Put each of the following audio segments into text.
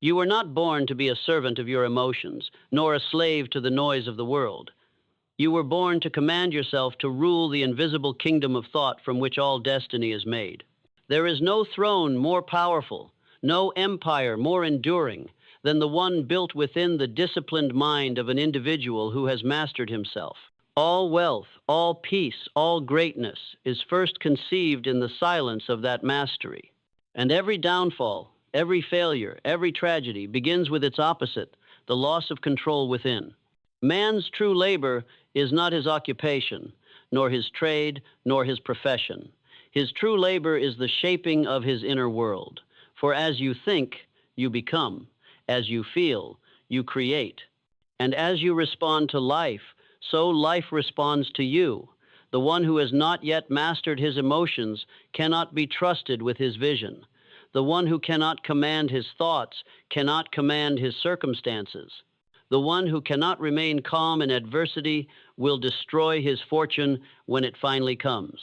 You were not born to be a servant of your emotions, nor a slave to the noise of the world. You were born to command yourself to rule the invisible kingdom of thought from which all destiny is made. There is no throne more powerful, no empire more enduring than the one built within the disciplined mind of an individual who has mastered himself. All wealth, all peace, all greatness is first conceived in the silence of that mastery. And every downfall, every failure, every tragedy begins with its opposite, the loss of control within. Man's true labor is not his occupation, nor his trade, nor his profession. His true labor is the shaping of his inner world. For as you think, you become. As you feel, you create. And as you respond to life, so life responds to you. The one who has not yet mastered his emotions cannot be trusted with his vision. The one who cannot command his thoughts cannot command his circumstances. The one who cannot remain calm in adversity will destroy his fortune when it finally comes.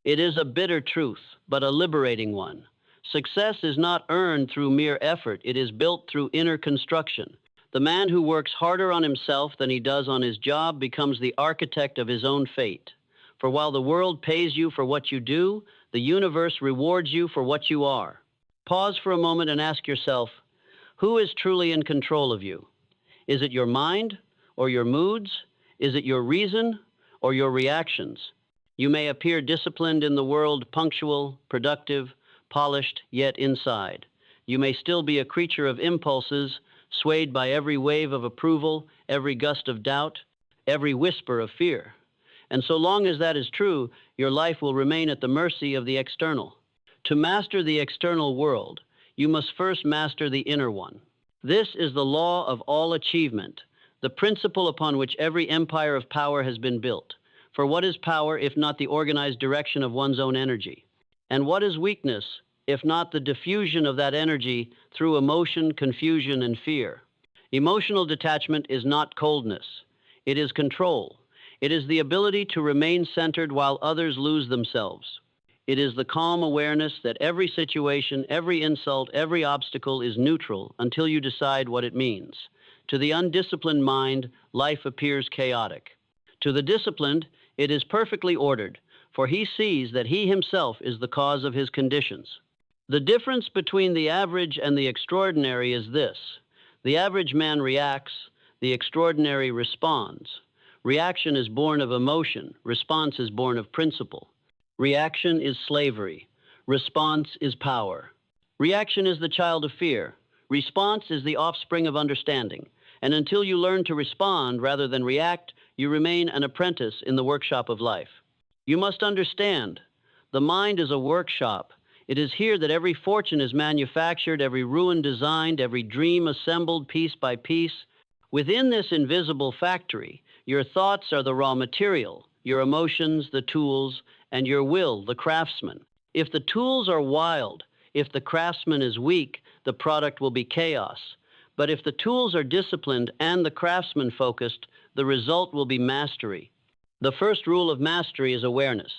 It is a bitter truth, but a liberating one. Success is not earned through mere effort, it is built through inner construction. The man who works harder on himself than he does on his job becomes the architect of his own fate. For while the world pays you for what you do, the universe rewards you for what you are. Pause for a moment and ask yourself, who is truly in control of you? Is it your mind or your moods? Is it your reason or your reactions? You may appear disciplined in the world, punctual, productive, polished, yet inside. You may still be a creature of impulses, swayed by every wave of approval, every gust of doubt, every whisper of fear. And so long as that is true, your life will remain at the mercy of the external. To master the external world, you must first master the inner one. This is the law of all achievement, the principle upon which every empire of power has been built. For what is power if not the organized direction of one's own energy? And what is weakness if not the diffusion of that energy through emotion, confusion, and fear? Emotional detachment is not coldness. It is control. It is the ability to remain centered while others lose themselves. It is the calm awareness that every situation, every insult, every obstacle is neutral until you decide what it means. To the undisciplined mind, life appears chaotic. To the disciplined, it is perfectly ordered, for he sees that he himself is the cause of his conditions. The difference between the average and the extraordinary is this. The average man reacts, the extraordinary responds. Reaction is born of emotion, response is born of principle. Reaction is slavery, response is power. Reaction is the child of fear, response is the offspring of understanding. And until you learn to respond rather than react, you remain an apprentice in the workshop of life. You must understand, the mind is a workshop. It is here that every fortune is manufactured, every ruin designed, every dream assembled piece by piece. Within this invisible factory, your thoughts are the raw material, your emotions the tools, and your will the craftsman. If the tools are wild, if the craftsman is weak, the product will be chaos. But if the tools are disciplined and the craftsman focused, the result will be mastery. The first rule of mastery is awareness.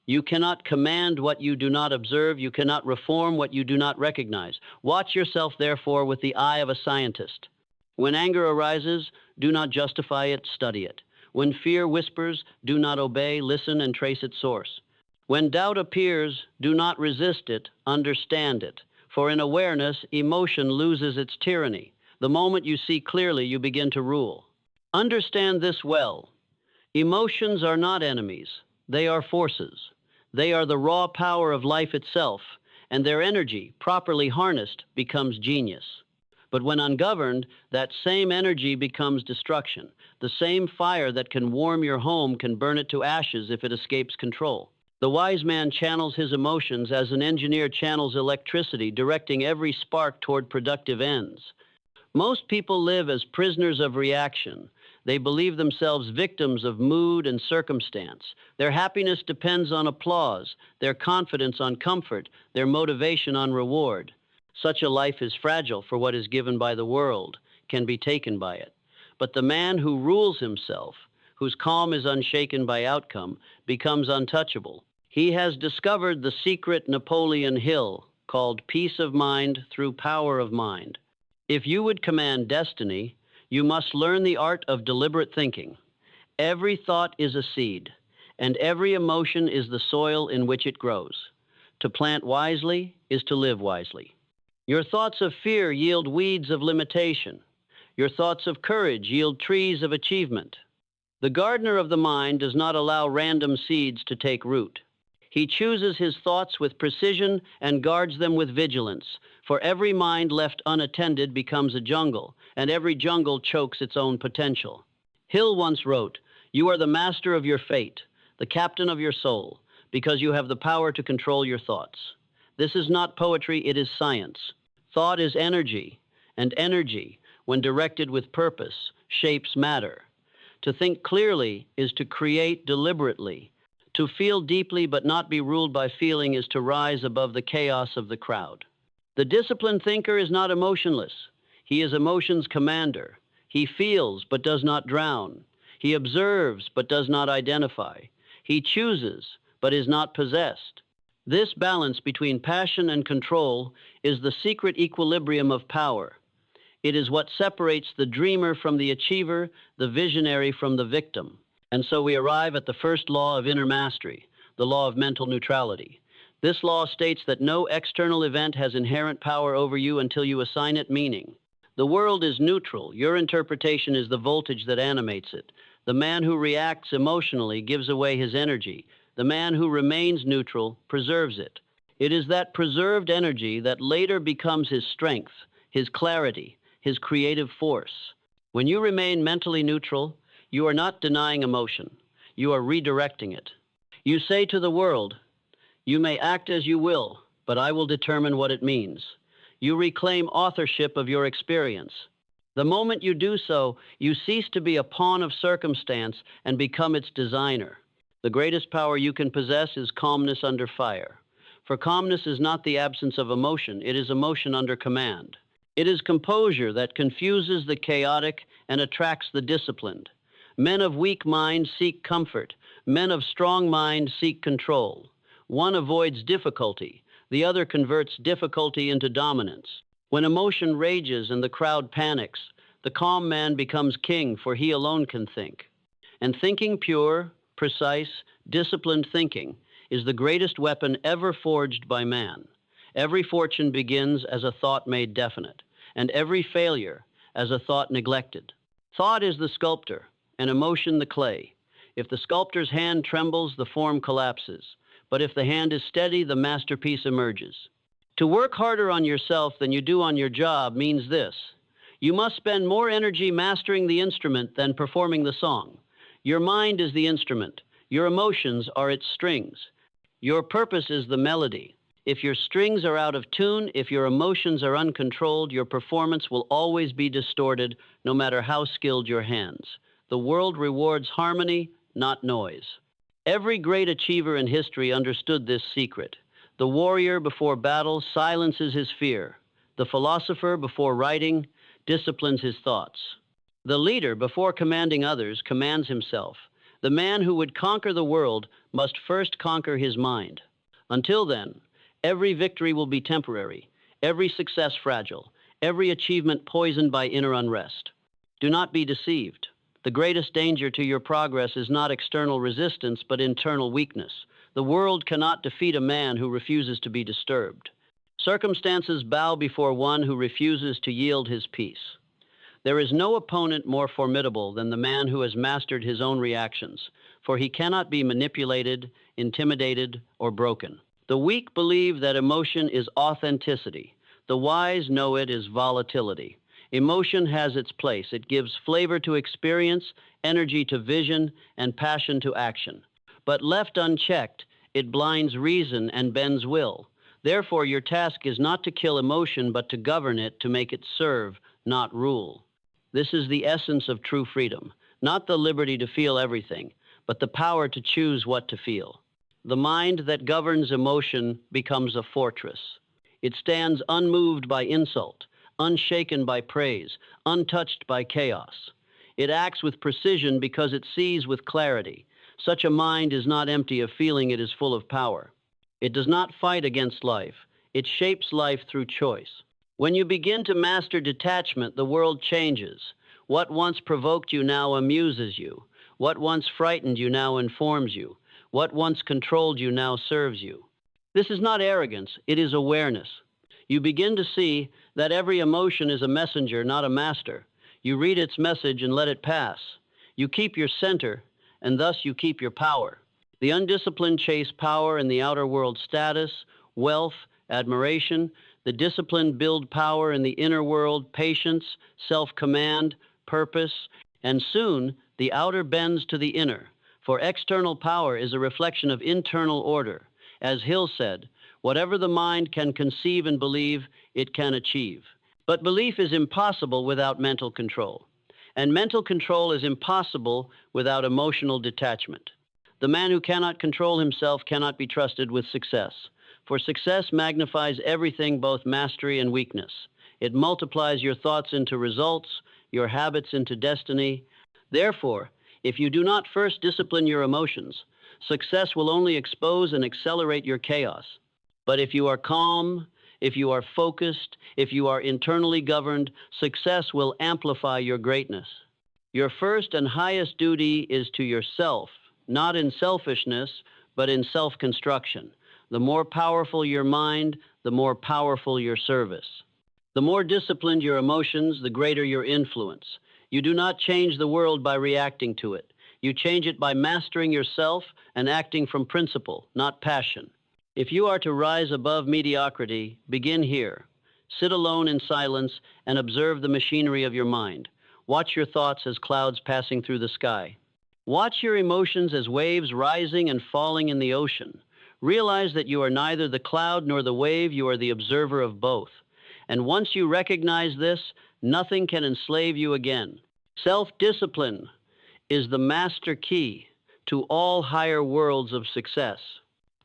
You cannot command what you do not observe. You cannot reform what you do not recognize. Watch yourself, therefore, with the eye of a scientist. When anger arises, do not justify it, study it. When fear whispers, do not obey, listen and trace its source. When doubt appears, do not resist it, understand it. For in awareness, emotion loses its tyranny. The moment you see clearly, you begin to rule. Understand this well. Emotions are not enemies. They are forces. They are the raw power of life itself, and their energy, properly harnessed, becomes genius. But when ungoverned, that same energy becomes destruction. The same fire that can warm your home can burn it to ashes if it escapes control. The wise man channels his emotions as an engineer channels electricity, directing every spark toward productive ends. Most people live as prisoners of reaction. They believe themselves victims of mood and circumstance. Their happiness depends on applause, their confidence on comfort, their motivation on reward. Such a life is fragile, for what is given by the world can be taken by it. But the man who rules himself, whose calm is unshaken by outcome, becomes untouchable. He has discovered the secret Napoleon Hill called peace of mind through power of mind. If you would command destiny, you must learn the art of deliberate thinking. Every thought is a seed, and every emotion is the soil in which it grows. To plant wisely is to live wisely. Your thoughts of fear yield weeds of limitation. Your thoughts of courage yield trees of achievement. The gardener of the mind does not allow random seeds to take root. He chooses his thoughts with precision and guards them with vigilance, for every mind left unattended becomes a jungle, and every jungle chokes its own potential. Hill once wrote, "You are the master of your fate, the captain of your soul, because you have the power to control your thoughts." This is not poetry, it is science. Thought is energy, and energy, when directed with purpose, shapes matter. To think clearly is to create deliberately. To feel deeply but not be ruled by feeling is to rise above the chaos of the crowd. The disciplined thinker is not emotionless. He is emotion's commander. He feels but does not drown. He observes but does not identify. He chooses but is not possessed. This balance between passion and control is the secret equilibrium of power. It is what separates the dreamer from the achiever, the visionary from the victim. And so we arrive at the first law of inner mastery, the law of mental neutrality. This law states that no external event has inherent power over you until you assign it meaning. The world is neutral. Your interpretation is the voltage that animates it. The man who reacts emotionally gives away his energy. The man who remains neutral preserves it. It is that preserved energy that later becomes his strength, his clarity, his creative force. When you remain mentally neutral, you are not denying emotion. You are redirecting it. You say to the world, "You may act as you will, but I will determine what it means." You reclaim authorship of your experience. The moment you do so, you cease to be a pawn of circumstance and become its designer. The greatest power you can possess is calmness under fire. For calmness is not the absence of emotion, it is emotion under command. It is composure that confuses the chaotic and attracts the disciplined. Men of weak mind seek comfort. Men of strong mind seek control. One avoids difficulty. The other converts difficulty into dominance. When emotion rages and the crowd panics, the calm man becomes king, for he alone can think. And thinking pure, precise, disciplined thinking is the greatest weapon ever forged by man. Every fortune begins as a thought made definite, and every failure as a thought neglected. Thought is the sculptor, and emotion the clay. If the sculptor's hand trembles, the form collapses. But if the hand is steady, the masterpiece emerges. To work harder on yourself than you do on your job means this: you must spend more energy mastering the instrument than performing the song. Your mind is the instrument. Your emotions are its strings. Your purpose is the melody. If your strings are out of tune, if your emotions are uncontrolled, your performance will always be distorted, no matter how skilled your hands. The world rewards harmony, not noise. Every great achiever in history understood this secret. The warrior before battle silences his fear. The philosopher before writing disciplines his thoughts. The leader before commanding others commands himself. The man who would conquer the world must first conquer his mind. Until then, every victory will be temporary, every success fragile, every achievement poisoned by inner unrest. Do not be deceived. The greatest danger to your progress is not external resistance, but internal weakness. The world cannot defeat a man who refuses to be disturbed. Circumstances bow before one who refuses to yield his peace. There is no opponent more formidable than the man who has mastered his own reactions, for he cannot be manipulated, intimidated, or broken. The weak believe that emotion is authenticity. The wise know it is volatility. Emotion has its place. It gives flavor to experience, energy to vision, and passion to action. But left unchecked, it blinds reason and bends will. Therefore, your task is not to kill emotion, but to govern it, to make it serve, not rule. This is the essence of true freedom, not the liberty to feel everything, but the power to choose what to feel. The mind that governs emotion becomes a fortress. It stands unmoved by insult, unshaken by praise, untouched by chaos. It acts with precision because it sees with clarity. Such a mind is not empty of feeling, it is full of power. It does not fight against life. It shapes life through choice. When you begin to master detachment, the world changes. What once provoked you now amuses you. What once frightened you now informs you. What once controlled you now serves you. This is not arrogance, it is awareness. You begin to see that every emotion is a messenger, not a master. You read its message and let it pass. You keep your center, and thus you keep your power. The undisciplined chase power in the outer world status, wealth, admiration. The disciplined build power in the inner world, patience, self-command, purpose, and soon the outer bends to the inner, for external power is a reflection of internal order. As Hill said, whatever the mind can conceive and believe, it can achieve. But belief is impossible without mental control, and mental control is impossible without emotional detachment. The man who cannot control himself cannot be trusted with success, for success magnifies everything, both mastery and weakness. It multiplies your thoughts into results, your habits into destiny. Therefore, if you do not first discipline your emotions, success will only expose and accelerate your chaos. But if you are calm, if you are focused, if you are internally governed, success will amplify your greatness. Your first and highest duty is to yourself, not in selfishness, but in self-construction. The more powerful your mind, the more powerful your service. The more disciplined your emotions, the greater your influence. You do not change the world by reacting to it. You change it by mastering yourself and acting from principle, not passion. If you are to rise above mediocrity, begin here. Sit alone in silence and observe the machinery of your mind. Watch your thoughts as clouds passing through the sky. Watch your emotions as waves rising and falling in the ocean. Realize that you are neither the cloud nor the wave, you are the observer of both. And once you recognize this, nothing can enslave you again. Self-discipline is the master key to all higher worlds of success.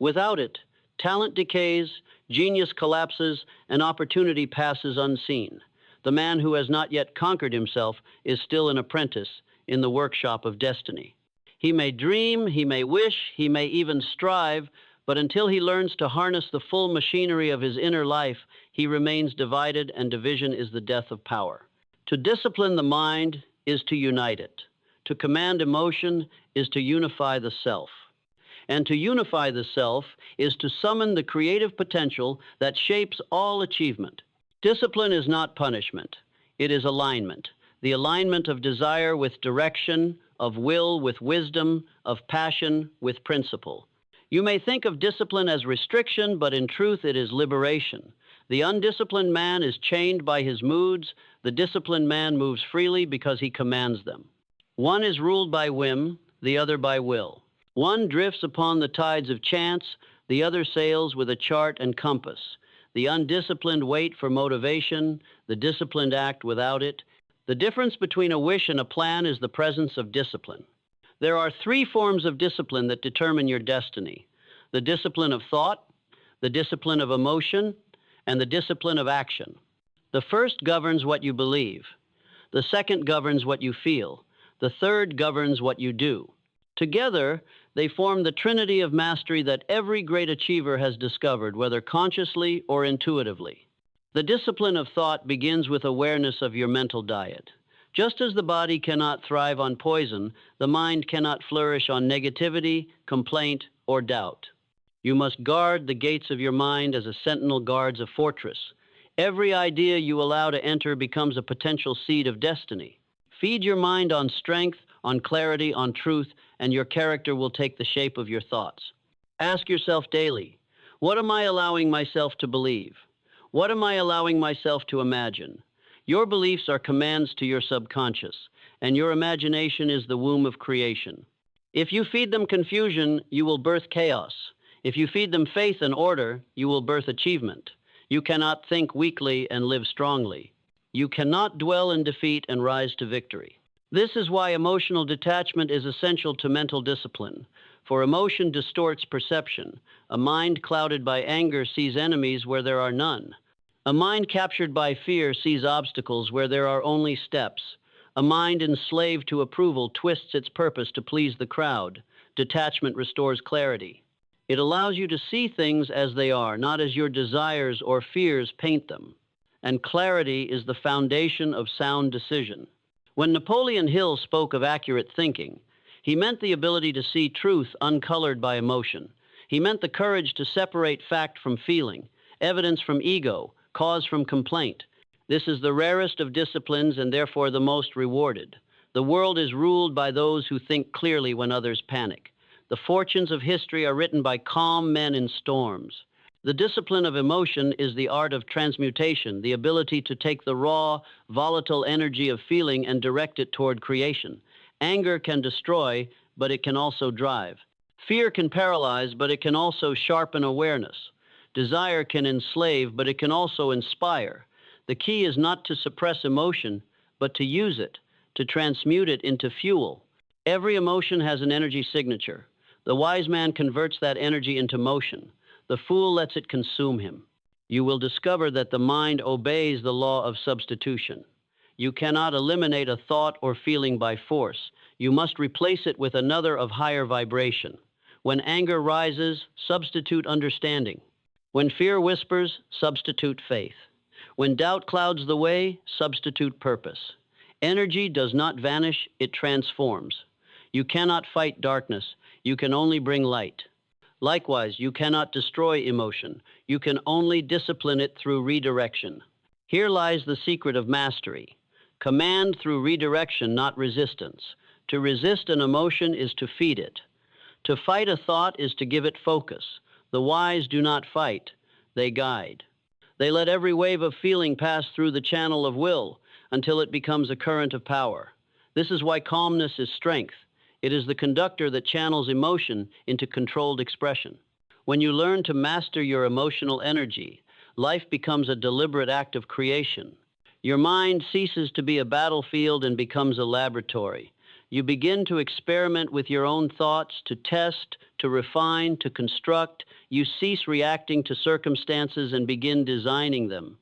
Without it, talent decays, genius collapses, and opportunity passes unseen. The man who has not yet conquered himself is still an apprentice in the workshop of destiny. He may dream, he may wish, he may even strive, but until he learns to harness the full machinery of his inner life, he remains divided, and division is the death of power. To discipline the mind is to unite it. To command emotion is to unify the self. And to unify the self is to summon the creative potential that shapes all achievement. Discipline is not punishment. It is alignment. The alignment of desire with direction, of will with wisdom, of passion with principle. You may think of discipline as restriction, but in truth it is liberation. The undisciplined man is chained by his moods. The disciplined man moves freely because he commands them. One is ruled by whim, the other by will. One drifts upon the tides of chance, the other sails with a chart and compass. The undisciplined wait for motivation, the disciplined act without it. The difference between a wish and a plan is the presence of discipline. There are three forms of discipline that determine your destiny: the discipline of thought, the discipline of emotion, and the discipline of action. The first governs what you believe. The second governs what you feel. The third governs what you do. Together, they form the trinity of mastery that every great achiever has discovered, whether consciously or intuitively. The discipline of thought begins with awareness of your mental diet. Just as the body cannot thrive on poison, the mind cannot flourish on negativity, complaint, or doubt. You must guard the gates of your mind as a sentinel guards a fortress. Every idea you allow to enter becomes a potential seed of destiny. Feed your mind on strength, on clarity, on truth, and your character will take the shape of your thoughts. Ask yourself daily, what am I allowing myself to believe? What am I allowing myself to imagine? Your beliefs are commands to your subconscious, and your imagination is the womb of creation. If you feed them confusion, you will birth chaos. If you feed them faith and order, you will birth achievement. You cannot think weakly and live strongly. You cannot dwell in defeat and rise to victory. This is why emotional detachment is essential to mental discipline, for emotion distorts perception. A mind clouded by anger sees enemies where there are none. A mind captured by fear sees obstacles where there are only steps. A mind enslaved to approval twists its purpose to please the crowd. Detachment restores clarity. It allows you to see things as they are, not as your desires or fears paint them. and clarity is the foundation of sound decision. When Napoleon Hill spoke of accurate thinking, he meant the ability to see truth uncolored by emotion. He meant the courage to separate fact from feeling, evidence from ego, cause from complaint. This is the rarest of disciplines and therefore the most rewarded. The world is ruled by those who think clearly when others panic. The fortunes of history are written by calm men in storms. The discipline of emotion is the art of transmutation, the ability to take the raw, volatile energy of feeling and direct it toward creation. Anger can destroy, but it can also drive. Fear can paralyze, but it can also sharpen awareness. Desire can enslave, but it can also inspire. The key is not to suppress emotion, but to use it, to transmute it into fuel. Every emotion has an energy signature. The wise man converts that energy into motion. The fool lets it consume him. You will discover that the mind obeys the law of substitution. You cannot eliminate a thought or feeling by force. You must replace it with another of higher vibration. When anger rises, substitute understanding. When fear whispers, substitute faith. When doubt clouds the way, substitute purpose. Energy does not vanish, it transforms. You cannot fight darkness, you can only bring light. Likewise, you cannot destroy emotion. You can only discipline it through redirection. Here lies the secret of mastery. Command through redirection, not resistance. To resist an emotion is to feed it. To fight a thought is to give it focus. The wise do not fight, they guide. They let every wave of feeling pass through the channel of will until it becomes a current of power. This is why calmness is strength. It is the conductor that channels emotion into controlled expression. When you learn to master your emotional energy, life becomes a deliberate act of creation. Your mind ceases to be a battlefield and becomes a laboratory. You begin to experiment with your own thoughts, to test, to refine, to construct. You cease reacting to circumstances and begin designing them.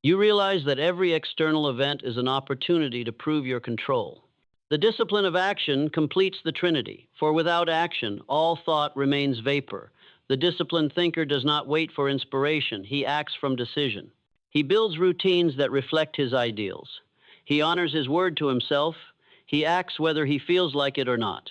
You realize that every external event is an opportunity to prove your control. The discipline of action completes the trinity, for without action, all thought remains vapor. The disciplined thinker does not wait for inspiration, he acts from decision. He builds routines that reflect his ideals. He honors his word to himself. He acts whether he feels like it or not.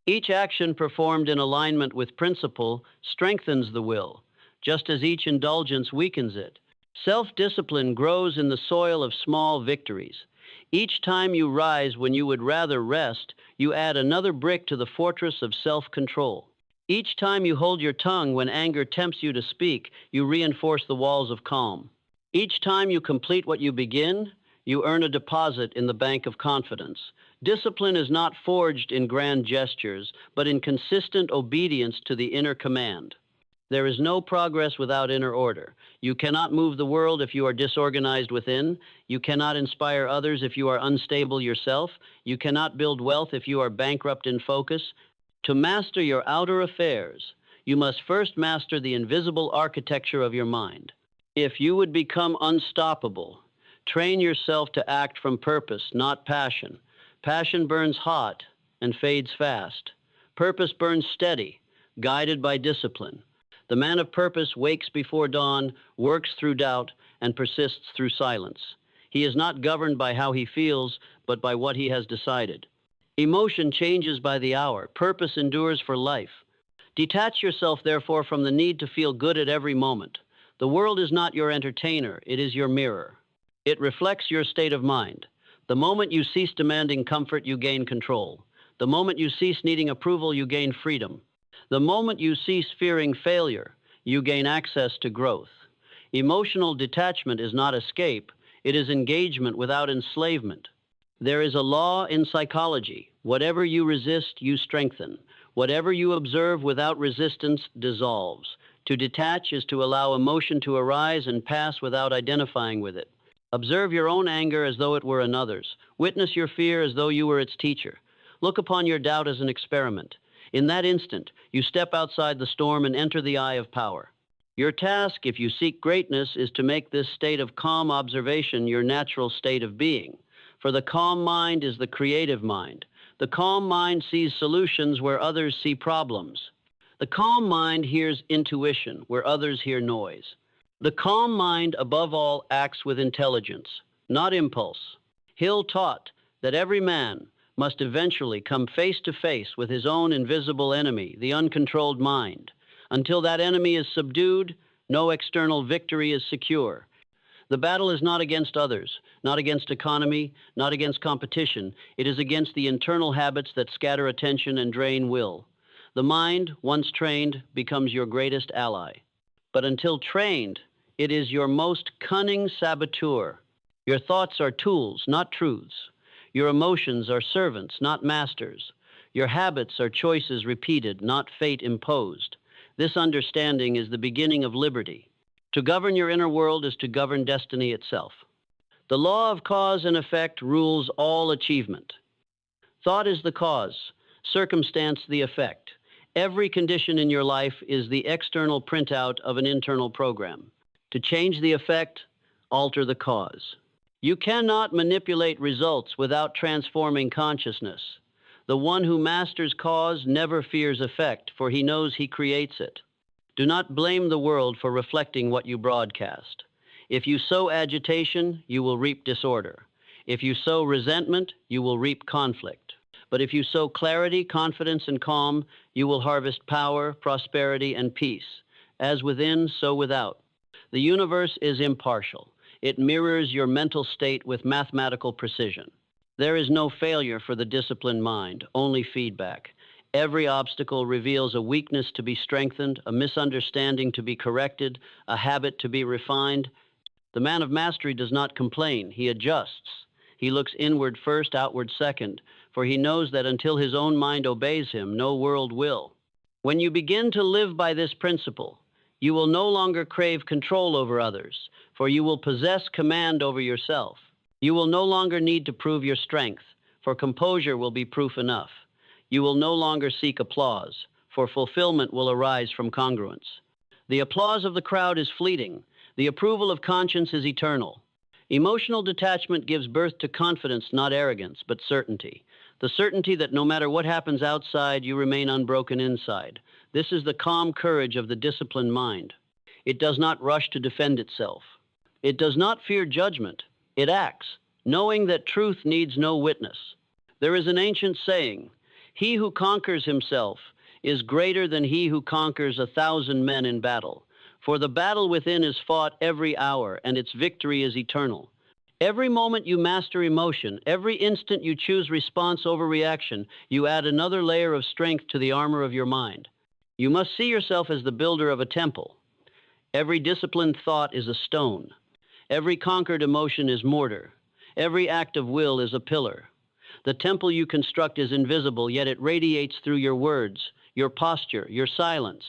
Each action performed in alignment with principle strengthens the will, just as each indulgence weakens it. Self-discipline grows in the soil of small victories. Each time you rise when you would rather rest, you add another brick to the fortress of self-control. Each time you hold your tongue when anger tempts you to speak, you reinforce the walls of calm. Each time you complete what you begin, you earn a deposit in the bank of confidence. Discipline is not forged in grand gestures, but in consistent obedience to the inner command. There is no progress without inner order. You cannot move the world if you are disorganized within. You cannot inspire others if you are unstable yourself. You cannot build wealth if you are bankrupt in focus. To master your outer affairs, you must first master the invisible architecture of your mind. If you would become unstoppable, train yourself to act from purpose, not passion. Passion burns hot and fades fast. Purpose burns steady, guided by discipline. The man of purpose wakes before dawn, works through doubt, and persists through silence. He is not governed by how he feels, but by what he has decided. Emotion changes by the hour. Purpose endures for life. Detach yourself, therefore, from the need to feel good at every moment. The world is not your entertainer, it is your mirror. It reflects your state of mind. The moment you cease demanding comfort, you gain control. The moment you cease needing approval, you gain freedom. The moment you cease fearing failure, you gain access to growth. Emotional detachment is not escape, it is engagement without enslavement. There is a law in psychology. Whatever you resist, you strengthen. Whatever you observe without resistance dissolves. To detach is to allow emotion to arise and pass without identifying with it. Observe your own anger as though it were another's. Witness your fear as though you were its teacher. Look upon your doubt as an experiment. In that instant, you step outside the storm and enter the eye of power. Your task, if you seek greatness, is to make this state of calm observation your natural state of being. For the calm mind is the creative mind. The calm mind sees solutions where others see problems. The calm mind hears intuition where others hear noise. The calm mind, above all, acts with intelligence, not impulse. Hill taught that every man must eventually come face to face with his own invisible enemy, the uncontrolled mind. Until that enemy is subdued, no external victory is secure. The battle is not against others, not against economy, not against competition. It is against the internal habits that scatter attention and drain will. The mind, once trained, becomes your greatest ally. But until trained, it is your most cunning saboteur. Your thoughts are tools, not truths. Your emotions are servants, not masters. Your habits are choices repeated, not fate imposed. This understanding is the beginning of liberty. To govern your inner world is to govern destiny itself. The law of cause and effect rules all achievement. Thought is the cause, circumstance the effect. Every condition in your life is the external printout of an internal program. To change the effect, alter the cause. You cannot manipulate results without transforming consciousness. The one who masters cause never fears effect, for he knows he creates it. Do not blame the world for reflecting what you broadcast. If you sow agitation, you will reap disorder. If you sow resentment, you will reap conflict. But if you sow clarity, confidence, and calm, you will harvest power, prosperity, and peace. As within, so without. The universe is impartial. It mirrors your mental state with mathematical precision. There is no failure for the disciplined mind, only feedback. Every obstacle reveals a weakness to be strengthened, a misunderstanding to be corrected, a habit to be refined. The man of mastery does not complain, he adjusts. He looks inward first, outward second, for he knows that until his own mind obeys him, no world will. When you begin to live by this principle, you will no longer crave control over others, for you will possess command over yourself. You will no longer need to prove your strength, for composure will be proof enough. You will no longer seek applause, for fulfillment will arise from congruence. The applause of the crowd is fleeting. The approval of conscience is eternal. Emotional detachment gives birth to confidence, not arrogance, but certainty. The certainty that no matter what happens outside, you remain unbroken inside. This is the calm courage of the disciplined mind. It does not rush to defend itself. It does not fear judgment. It acts, knowing that truth needs no witness. There is an ancient saying, "He who conquers himself is greater than he who conquers 1,000 men in battle. For the battle within is fought every hour, and its victory is eternal." Every moment you master emotion, every instant you choose response over reaction, you add another layer of strength to the armor of your mind. You must see yourself as the builder of a temple. Every disciplined thought is a stone. Every conquered emotion is mortar. Every act of will is a pillar. The temple you construct is invisible, yet it radiates through your words, your posture, your silence.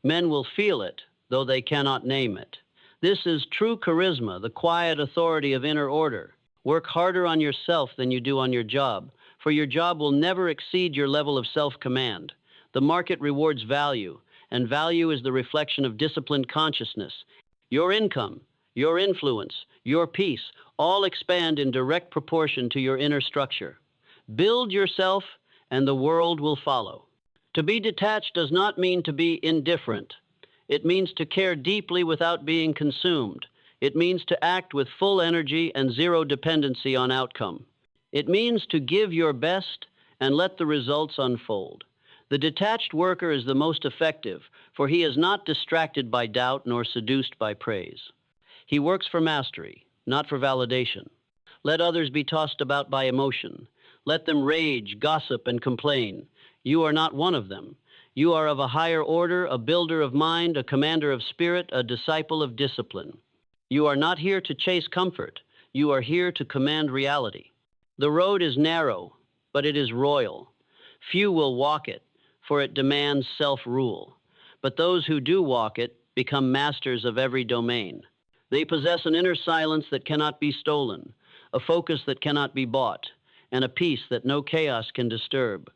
Men will feel it, though they cannot name it. This is true charisma, the quiet authority of inner order. Work harder on yourself than you do on your job, for your job will never exceed your level of self-command. The market rewards value, and value is the reflection of disciplined consciousness. Your income, your influence, your peace, all expand in direct proportion to your inner structure. Build yourself, and the world will follow. To be detached does not mean to be indifferent. It means to care deeply without being consumed. It means to act with full energy and zero dependency on outcome. It means to give your best and let the results unfold. The detached worker is the most effective, for he is not distracted by doubt nor seduced by praise. He works for mastery, not for validation. Let others be tossed about by emotion. Let them rage, gossip, and complain. You are not one of them. You are of a higher order, a builder of mind, a commander of spirit, a disciple of discipline. You are not here to chase comfort. You are here to command reality. The road is narrow, but it is royal. Few will walk it, for it demands self-rule. But those who do walk it become masters of every domain. They possess an inner silence that cannot be stolen, a focus that cannot be bought, and a peace that no chaos can disturb.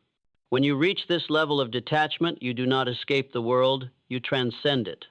When you reach this level of detachment, you do not escape the world, you transcend it.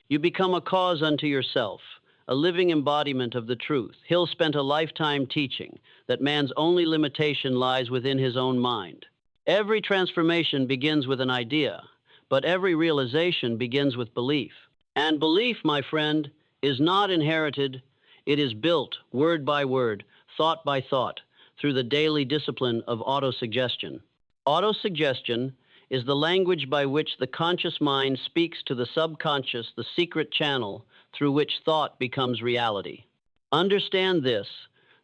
You become a cause unto yourself, a living embodiment of the truth. Hill spent a lifetime teaching that man's only limitation lies within his own mind. Every transformation begins with an idea, but every realization begins with belief. And belief, my friend, is not inherited, it is built word by word, thought by thought, through the daily discipline of autosuggestion. Autosuggestion is the language by which the conscious mind speaks to the subconscious, the secret channel through which thought becomes reality. Understand this: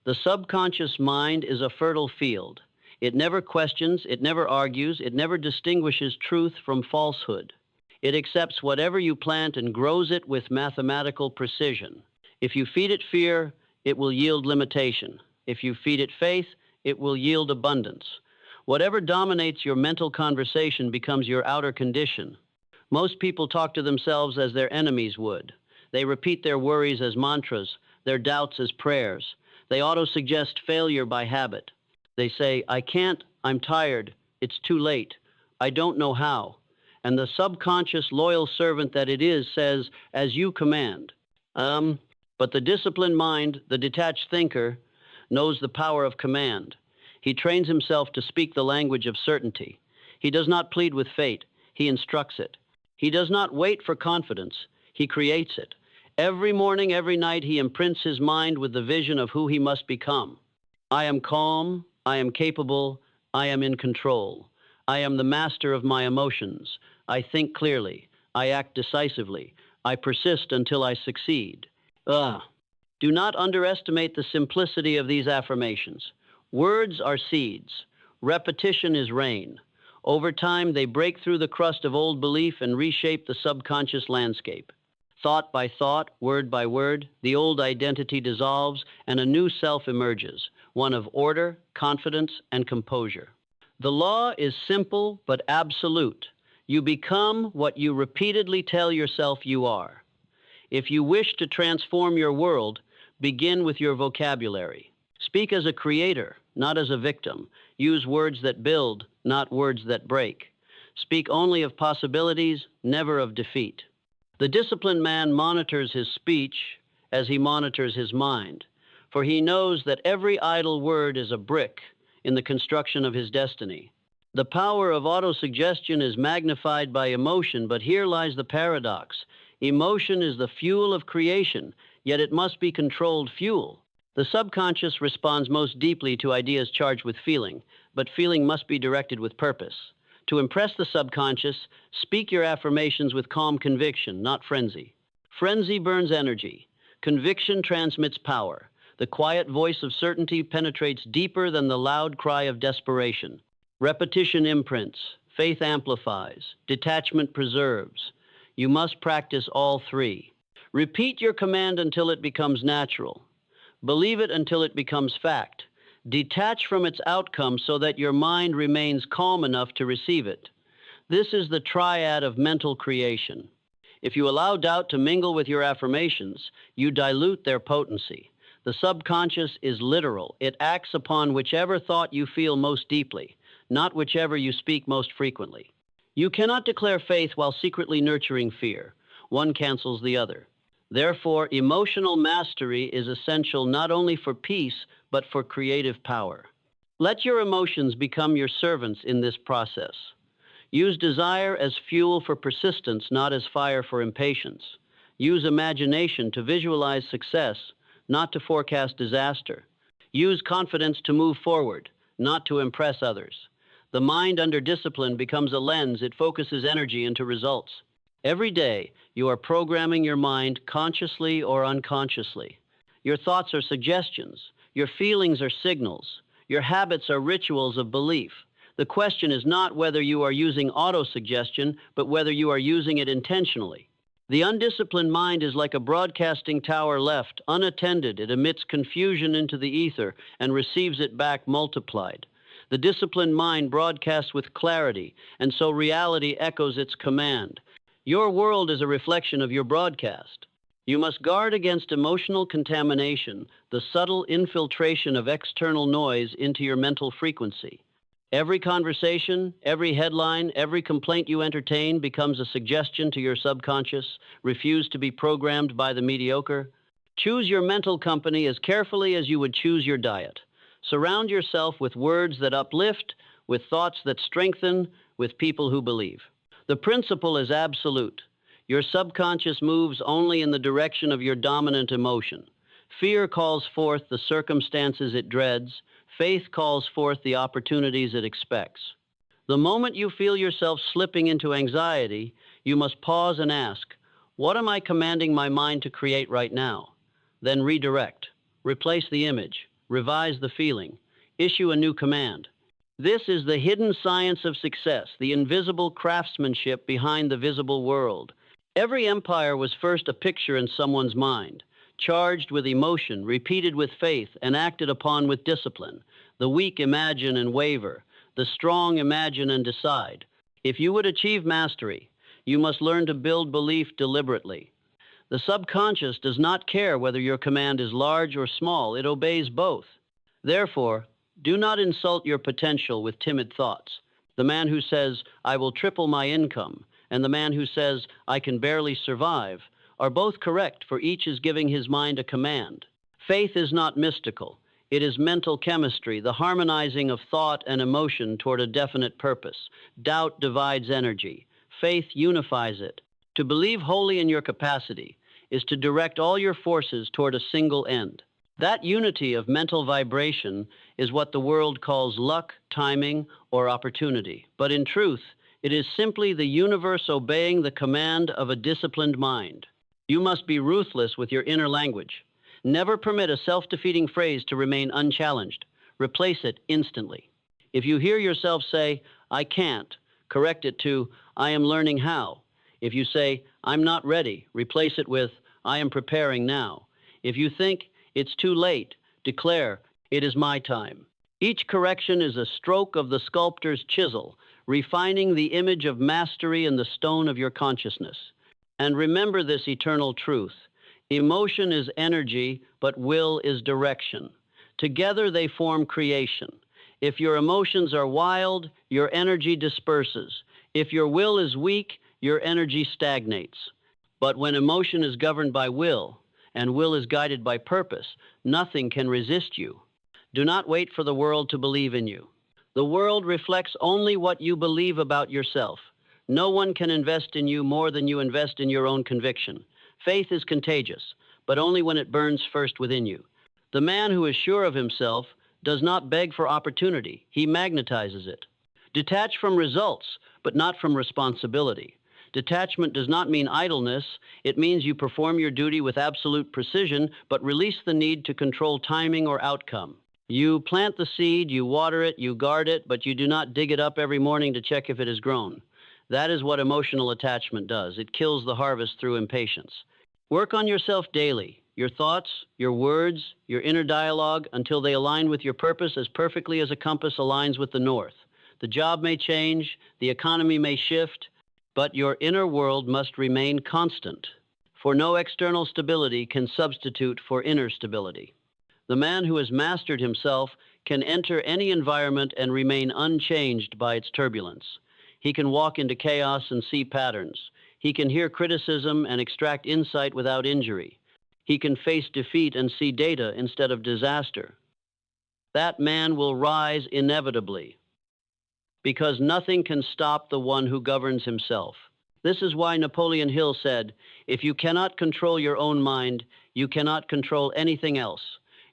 the subconscious mind is a fertile field. It never questions, it never argues, it never distinguishes truth from falsehood. It accepts whatever you plant and grows it with mathematical precision. If you feed it fear, it will yield limitation. If you feed it faith, it will yield abundance. Whatever dominates your mental conversation becomes your outer condition. Most people talk to themselves as their enemies would. They repeat their worries as mantras, their doubts as prayers. They autosuggest failure by habit. They say, I can't, I'm tired, it's too late, I don't know how. And the subconscious loyal servant that it is says, as you command. But the disciplined mind, the detached thinker, knows the power of command. He trains himself to speak the language of certainty. He does not plead with fate, he instructs it. He does not wait for confidence, he creates it. Every morning, every night, he imprints his mind with the vision of who he must become. I am calm, I am capable, I am in control. I am the master of my emotions. I think clearly, I act decisively. I persist until I succeed. Do not underestimate the simplicity of these affirmations. Words are seeds. Repetition is rain. Over time, they break through the crust of old belief and reshape the subconscious landscape. Thought by thought, word by word, the old identity dissolves and a new self emerges, one of order, confidence, and composure. The law is simple but absolute. You become what you repeatedly tell yourself you are. If you wish to transform your world, begin with your vocabulary. Speak as a creator, not as a victim. Use words that build, not words that break. Speak only of possibilities, never of defeat. The disciplined man monitors his speech as he monitors his mind, for he knows that every idle word is a brick in the construction of his destiny. The power of autosuggestion is magnified by emotion, but here lies the paradox. Emotion is the fuel of creation, yet it must be controlled fuel. The subconscious responds most deeply to ideas charged with feeling, but feeling must be directed with purpose. To impress the subconscious, speak your affirmations with calm conviction, not frenzy. Frenzy burns energy. Conviction transmits power. The quiet voice of certainty penetrates deeper than the loud cry of desperation. Repetition imprints. Faith amplifies. Detachment preserves. You must practice all three. Repeat your command until it becomes natural. Believe it until it becomes fact. Detach from its outcome so that your mind remains calm enough to receive it. This is the triad of mental creation. If you allow doubt to mingle with your affirmations, you dilute their potency. The subconscious is literal. It acts upon whichever thought you feel most deeply, not whichever you speak most frequently. You cannot declare faith while secretly nurturing fear. One cancels the other. Therefore, emotional mastery is essential not only for peace, but for creative power. Let your emotions become your servants in this process. Use desire as fuel for persistence, not as fire for impatience. Use imagination to visualize success, not to forecast disaster. Use confidence to move forward, not to impress others. The mind under discipline becomes a lens. It focuses energy into results. Every day, you are programming your mind consciously or unconsciously. Your thoughts are suggestions. Your feelings are signals. Your habits are rituals of belief. The question is not whether you are using autosuggestion, but whether you are using it intentionally. The undisciplined mind is like a broadcasting tower left unattended. It emits confusion into the ether and receives it back multiplied. The disciplined mind broadcasts with clarity, and so reality echoes its command. Your world is a reflection of your broadcast. You must guard against emotional contamination, the subtle infiltration of external noise into your mental frequency. Every conversation, every headline, every complaint you entertain becomes a suggestion to your subconscious. Refuse to be programmed by the mediocre. Choose your mental company as carefully as you would choose your diet. Surround yourself with words that uplift, with thoughts that strengthen, with people who believe. The principle is absolute. Your subconscious moves only in the direction of your dominant emotion. Fear calls forth the circumstances it dreads. Faith calls forth the opportunities it expects. The moment you feel yourself slipping into anxiety, you must pause and ask, what am I commanding my mind to create right now? Then redirect. Replace the image. Revise the feeling. Issue a new command. This is the hidden science of success, the invisible craftsmanship behind the visible world. Every empire was first a picture in someone's mind, charged with emotion, repeated with faith, and acted upon with discipline. The weak imagine and waver. The strong imagine and decide. If you would achieve mastery, you must learn to build belief deliberately. The subconscious does not care whether your command is large or small. It obeys both. Therefore, do not insult your potential with timid thoughts. The man who says, I will triple my income, and the man who says, I can barely survive, are both correct, for each is giving his mind a command. Faith is not mystical. It is mental chemistry, the harmonizing of thought and emotion toward a definite purpose. Doubt divides energy. Faith unifies it. To believe wholly in your capacity is to direct all your forces toward a single end. That unity of mental vibration is what the world calls luck, timing, or opportunity. But in truth, it is simply the universe obeying the command of a disciplined mind. You must be ruthless with your inner language. Never permit a self-defeating phrase to remain unchallenged. Replace it instantly. If you hear yourself say, I can't, correct it to, I am learning how. If you say, I'm not ready, replace it with, I am preparing now. If you think, it's too late, declare, it is my time. Each correction is a stroke of the sculptor's chisel, refining the image of mastery in the stone of your consciousness. And remember this eternal truth. Emotion is energy, but will is direction. Together they form creation. If your emotions are wild, your energy disperses. If your will is weak, your energy stagnates. But when emotion is governed by will, and will is guided by purpose, nothing can resist you. Do not wait for the world to believe in you. The world reflects only what you believe about yourself. No one can invest in you more than you invest in your own conviction. Faith is contagious, but only when it burns first within you. The man who is sure of himself does not beg for opportunity. He magnetizes it. Detach from results, but not from responsibility. Detachment does not mean idleness. It means you perform your duty with absolute precision, but release the need to control timing or outcome. You plant the seed, you water it, you guard it, but you do not dig it up every morning to check if it has grown. That is what emotional attachment does. It kills the harvest through impatience. Work on yourself daily, your thoughts, your words, your inner dialogue, until they align with your purpose as perfectly as a compass aligns with the north. The job may change, the economy may shift, but your inner world must remain constant, for no external stability can substitute for inner stability. The man who has mastered himself can enter any environment and remain unchanged by its turbulence. He can walk into chaos and see patterns. He can hear criticism and extract insight without injury. He can face defeat and see data instead of disaster. That man will rise inevitably, because nothing can stop the one who governs himself. This is why Napoleon Hill said, if you cannot control your own mind, you cannot control anything else.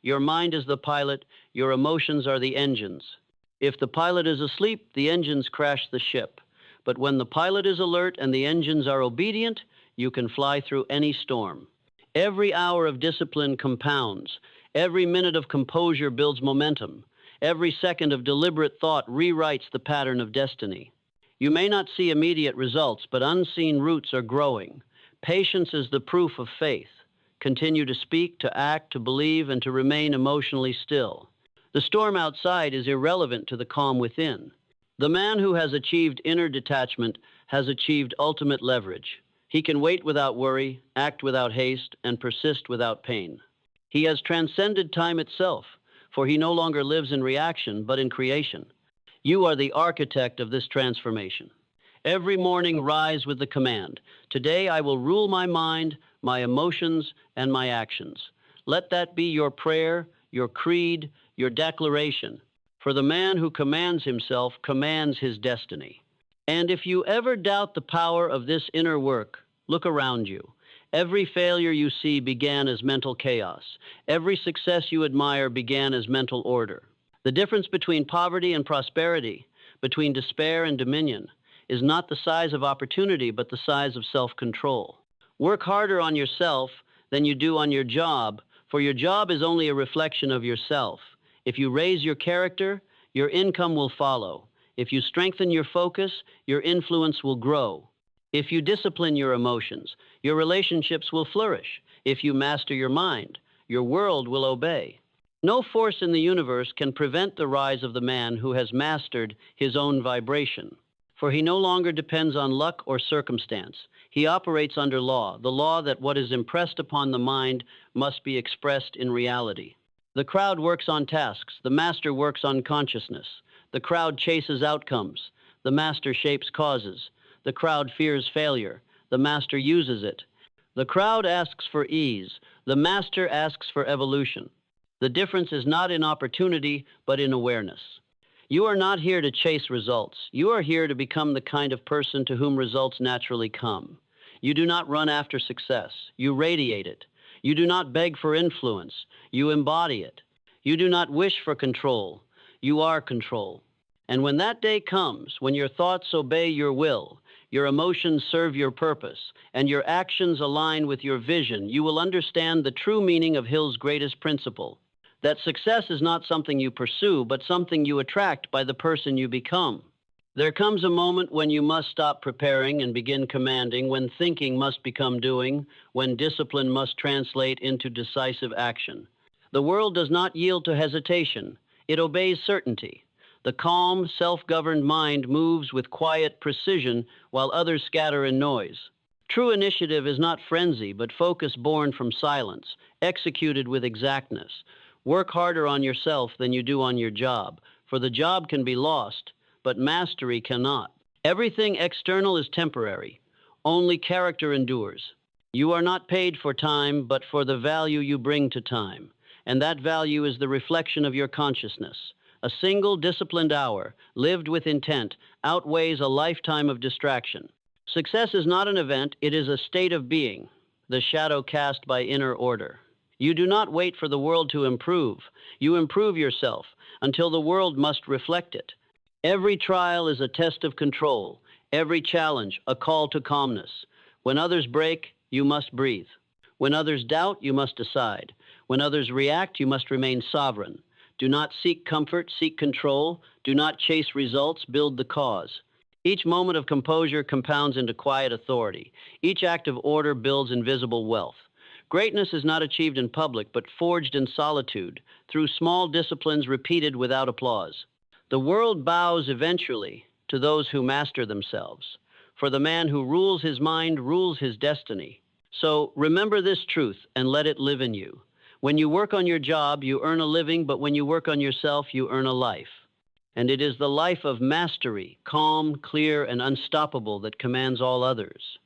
Your mind is the pilot, your emotions are the engines. If the pilot is asleep, the engines crash the ship. But when the pilot is alert and the engines are obedient, you can fly through any storm. Every hour of discipline compounds. Every minute of composure builds momentum. Every second of deliberate thought rewrites the pattern of destiny. You may not see immediate results, but unseen roots are growing. Patience is the proof of faith. Continue to speak, to act, to believe, and to remain emotionally still. The storm outside is irrelevant to the calm within. The man who has achieved inner detachment has achieved ultimate leverage. He can wait without worry, act without haste, and persist without pain. He has transcended time itself, for he no longer lives in reaction, but in creation. You are the architect of this transformation. Every morning rise with the command, today I will rule my mind, my emotions, and my actions. Let that be your prayer, your creed, your declaration. For the man who commands himself commands his destiny. And if you ever doubt the power of this inner work, Look around you. Every failure you see began as mental chaos. Every success you admire began as mental order. The difference between poverty and prosperity, between despair and dominion, is not the size of opportunity, but the size of self-control. Work harder on yourself than you do on your job, for your job is only a reflection of yourself. If you raise your character, your income will follow. If you strengthen your focus, your influence will grow. If you discipline your emotions, your relationships will flourish. If you master your mind, your world will obey. No force in the universe can prevent the rise of the man who has mastered his own vibration, for he no longer depends on luck or circumstance. He operates under law, the law that what is impressed upon the mind must be expressed in reality. The crowd works on tasks, the master works on consciousness. The crowd chases outcomes, the master shapes causes. The crowd fears failure, the master uses it. The crowd asks for ease, the master asks for evolution. The difference is not in opportunity, but in awareness. You are not here to chase results. You are here to become the kind of person to whom results naturally come. You do not run after success. You radiate it. You do not beg for influence. You embody it. You do not wish for control. You are control. And when that day comes, when your thoughts obey your will, your emotions serve your purpose, and your actions align with your vision, you will understand the true meaning of Hill's greatest principle, that success is not something you pursue, but something you attract by the person you become. There comes a moment when you must stop preparing and begin commanding, when thinking must become doing, when discipline must translate into decisive action. The world does not yield to hesitation. It obeys certainty. The calm, self-governed mind moves with quiet precision while others scatter in noise. True initiative is not frenzy, but focus born from silence, executed with exactness. Work harder on yourself than you do on your job, for the job can be lost, but mastery cannot. Everything external is temporary. Only character endures. You are not paid for time, but for the value you bring to time, and that value is the reflection of your consciousness. A single disciplined hour, lived with intent, outweighs a lifetime of distraction. Success is not an event, it is a state of being, the shadow cast by inner order. You do not wait for the world to improve. You improve yourself until the world must reflect it. Every trial is a test of control. Every challenge, a call to calmness. When others break, you must breathe. When others doubt, you must decide. When others react, you must remain sovereign. Do not seek comfort, seek control. Do not chase results, build the cause. Each moment of composure compounds into quiet authority. Each act of order builds invisible wealth. Greatness is not achieved in public, but forged in solitude, through small disciplines repeated without applause. The world bows eventually to those who master themselves, for the man who rules his mind rules his destiny. So remember this truth and let it live in you. When you work on your job, you earn a living, but when you work on yourself, you earn a life. And it is the life of mastery, calm, clear, and unstoppable, that commands all others.